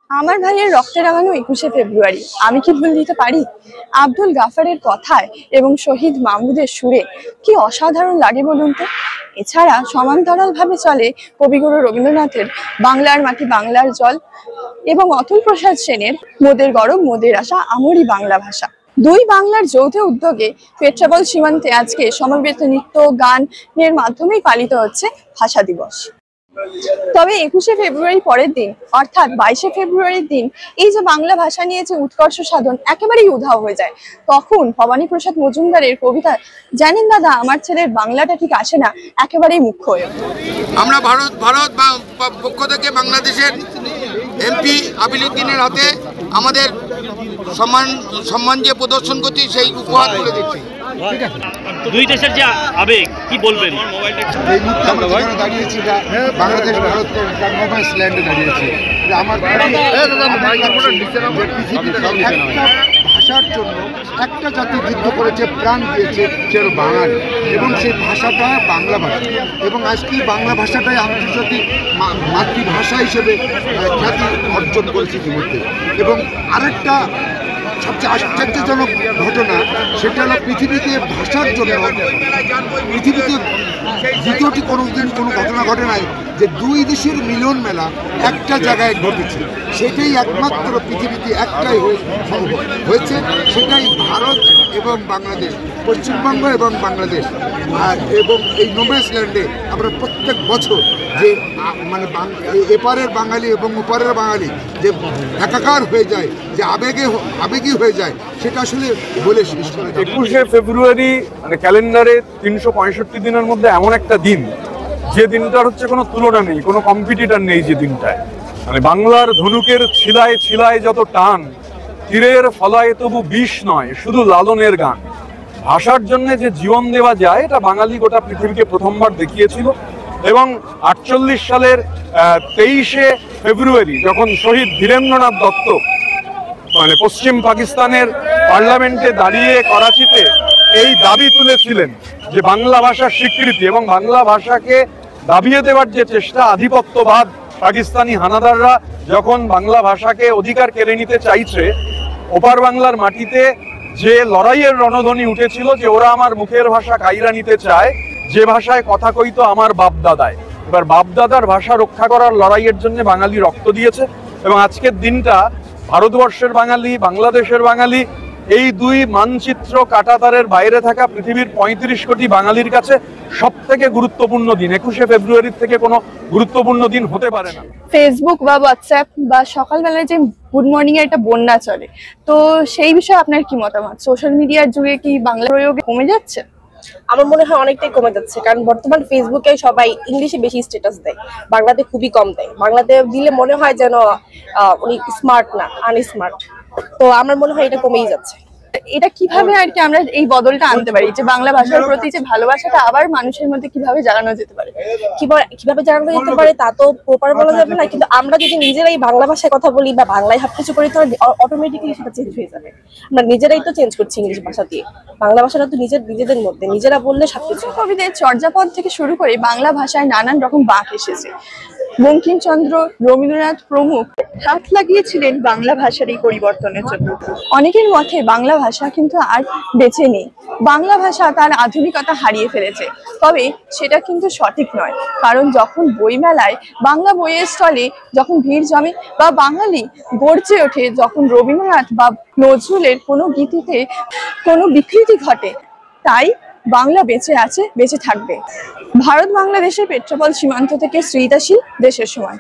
আমার ভাইয়ের রক্তে রাঙানো 21শে ফেব্রুয়ারি আমি কি ভুল দিতে পারি? আব্দুল গাফারের কথায় এবং শহীদ মাহমুদের সুরে কি অসাধারণ লাগে বলুন তো। এছাড়া সমান্তরালভাবে চলে কবিগুরু রবীন্দ্রনাথের বাংলার মাটি বাংলার জল এবং অতুল প্রসাদ সেনের মোদের গরব মোদের আশা আমরি বাংলা ভাষা। দুই বাংলার যৌথ উদ্যোগে পেট্রাপোল সীমান্তে আজকে সমবেত নৃত্য গানের মাধ্যমেই পালিত হচ্ছে ভাষা দিবস। তবে 21শে ফেব্রুয়ারি পরের দিন অর্থাৎ 22শে ফেব্রুয়ারির দিন এই যে বাংলা ভাষা নিয়ে যে উৎকর্ষ সাধন একেবারেই উধাও হয়ে যায়, তখন ভবানী প্রসাদ মজুমদারের কবিতা জানেন দাদা আমার ছেলের বাংলাটা ঠিক আসে না একেবারেই মুখ্য হয়ে ওঠে। আমরা ভারত পক্ষ থেকে বাংলাদেশের এমপি আবিলুদ্দিনের হাতে আমাদের সম্মান যে প্রদর্শন করছি সেই উপহার তুলে দিচ্ছি। দুই দেশের যে আবেগ কি বলবেন? এই মুহূর্তে আমরা দাঁড়িয়েছি বাংলাদেশ ভারতের নোম্যান্স ল্যান্ডে দাঁড়িয়েছি। আমার ভাষার জন্য একটা জাতি যুদ্ধ করেছে, প্রাণ দিয়েছে, সে হলো বাঙালি, এবং সেই ভাষাটা বাংলা ভাষা, এবং আজকে বাংলা ভাষাটাই আন্তর্জাতিক মাতৃভাষা হিসেবে খ্যাতি অর্জন করেছে ইতিমধ্যে। এবং আরেকটা সবচেয়ে আশ্চর্যজনক ঘটনা, সেটা হলো পৃথিবীতে ভাষার জন্য পৃথিবীতে দ্বিতীয়টি কোনোদিন কোনো ঘটনা ঘটে নাই যে দুই দেশের মিলন মেলা একটা জায়গায় ঘটেছে। সেটাই একমাত্র পৃথিবীতে একটাই হয়েছে, সেটাই ভারত এবং বাংলাদেশ, পশ্চিমবঙ্গ এবং বাংলাদেশ। এবং এই নোম্যান্স ল্যান্ডে আমরা প্রত্যেক বছর যে মানে এপারের বাঙালি এবং ওপারের বাঙালি যে একাকার হয়ে যায়, যে আবেগী হয়ে যায়, সেটা আসলে বলে শেষ করা যায়। 21শে ফেব্রুয়ারি মানে ক্যালেন্ডারে 365 দিনের মধ্যে এমন একটা দিন, যে দিনটার হচ্ছে কোনো তুলনা নেই, কোনো কম্পিটিটর নেই। যে দিনটায় মানে বাংলার ধনুকের ছিলায় ছিলায় যত টান, তীরের ফলায় তবু বিষ নয় শুধু লালনের গান। ভাষার জন্য যে জীবন দেওয়া যায় এটা বাঙালি গোটা পৃথিবীকে প্রথমবার দেখিয়েছিল। এবং 48 সালের 23শে ফেব্রুয়ারি যখন শহীদ ধীরেন্দ্রনাথ দত্ত মানে পশ্চিম পাকিস্তানের পার্লামেন্টে দাঁড়িয়ে করাচিতে এই দাবি তুলেছিলেন যে বাংলা ভাষার স্বীকৃতি, এবং বাংলা ভাষাকে দাবিয়ে দেওয়ার যে চেষ্টা, আধিপত্যবাদ পাকিস্তানি হানাদাররা যখন বাংলা ভাষাকে অধিকার কেড়ে নিতে চাইছে, ওপার বাংলার মাটিতে যে লড়াইয়ের রণধ্বনি উঠেছিল যে ওরা আমার মুখের ভাষা কাইরা নিতে চায়, যে ভাষায় কথা কইতো আমার বাপদাদায়। এবার বাপদাদার ভাষা রক্ষা করার লড়াইয়ের জন্য বাঙালি রক্ত দিয়েছে। এবং আজকের দিনটা ভারতবর্ষের বাঙালি, বাংলাদেশের বাঙালি, এই দুই মানচিত্র কাঁটাতারের বাইরে থাকা পৃথিবীর 35 কোটি বাঙালির কাছে সব থেকে গুরুত্বপূর্ণ দিন। 21শে ফেব্রুয়ারির থেকে কোনো গুরুত্বপূর্ণ দিন হতে পারে না। ফেসবুক বা হোয়াটসঅ্যাপ বা সকালবেলায় যে গুড মর্নিং এর একটা বন্যা চলে, তো সেই বিষয়ে আপনার কি মতামত? সোশ্যাল মিডিয়ার যুগে কি বাংলা প্রয়োগ কমে যাচ্ছে? আমার মনে হয় অনেকটাই কমে যাচ্ছে, কারণ বর্তমান ফেসবুকে সবাই ইংলিশে বেশি স্ট্যাটাস দেয়, বাংলাতে খুবই কম দেয়। বাংলাতে দিলে মনে হয় যেন উনি স্মার্ট না, আনস্মার্ট। তো আমার মনে হয় এটা কমেই যাচ্ছে। এটা কিভাবে আর কি আমরা এই বদলটা আনতে পারি, যে বাংলা ভাষার প্রতি যে ভালোবাসাটা আবার মানুষের মধ্যে কিভাবে জাগানো যেতে পারে? কিভাবে জানানো যেতে পারে তা তো প্রপার বলা যাবে না, কিন্তু আমরা যদি নিজেরাই বাংলা ভাষায় কথা বলি বা বাংলায় সবকিছু করি, তাহলে অটোমেটিক্যালি সেটা চেঞ্জ হয়ে যাবে। আমরা নিজেরাই তো চেঞ্জ করছি ইংলিশ ভাষা দিয়ে, বাংলা ভাষাটা তো নিজেদের মধ্যে নিজেরা বললে সবকিছু। কবিদের চর্যাপদ থেকে শুরু করে বাংলা ভাষায় নানান রকম বাঁক এসেছে। বঙ্কিমচন্দ্র, রবীন্দ্রনাথ প্রমুখ হাত লাগিয়েছিলেন বাংলা ভাষার এই পরিবর্তনের জন্য। অনেকের মতে বাংলা ভাষা কিন্তু আর বেঁচে নেই, বাংলা ভাষা তার আধুনিকতা হারিয়ে ফেলেছে। তবে সেটা কিন্তু সঠিক নয়, কারণ যখন বইমেলায় বাংলা বইয়ের স্টলে যখন ভিড় জমে বা বাঙালি গর্জে ওঠে, যখন রবীন্দ্রনাথ বা নজরুলের কোনো গীতিতে কোনো বিকৃতি ঘটে, তাই বাংলা বেঁচে আছে, বেঁচে থাকবে। ভারত বাংলাদেশের পেট্রাপোল সীমান্ত থেকে শ্রীদাসী, দেশের সময়।